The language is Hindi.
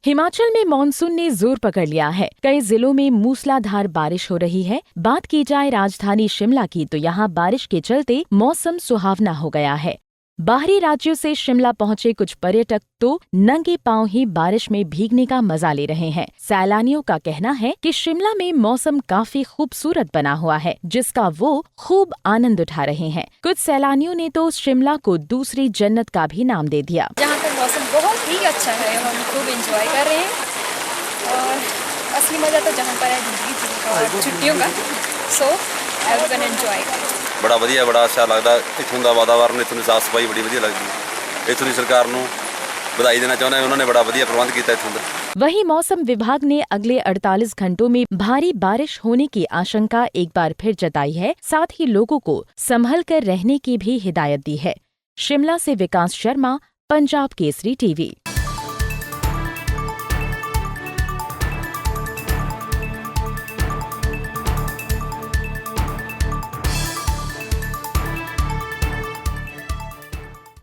हिमाचल में मॉनसून ने जोर पकड़ लिया है। कई जिलों में मूसलाधार बारिश हो रही है। बात की जाए राजधानी शिमला की तो यहाँ बारिश के चलते मौसम सुहावना हो गया है। बाहरी राज्यों से शिमला पहुंचे कुछ पर्यटक तो नंगे पांव ही बारिश में भीगने का मजा ले रहे हैं। सैलानियों का कहना है कि शिमला में मौसम काफी खूबसूरत बना हुआ है, जिसका वो खूब आनंद उठा रहे हैं। कुछ सैलानियों ने तो शिमला को दूसरी जन्नत का भी नाम दे दिया। यहाँ पर मौसम बहुत ही अच्छा है, हम खूब एंजॉय कर रहे हैं और असली मजा तो जहाँ पर है छुट्टियों का। So everyone enjoy. बड़ा वधिया, बड़ा अच्छा लगता इत्थों का वातावरण, इत्थों की साफ सफाई बड़ी वधिया लगती। इत्थों की सरकार नूं बधाई देना चाहुंदा, उन्होंने बड़ा वधिया प्रबंध किया इत्थों का। वहीं मौसम विभाग ने अगले 48 घंटों में भारी बारिश होने की आशंका एक बार फिर जताई है। साथ ही लोगों को संभल कर रहने की भी हिदायत दी है। शिमला से विकास शर्मा, पंजाब केसरी टीवी।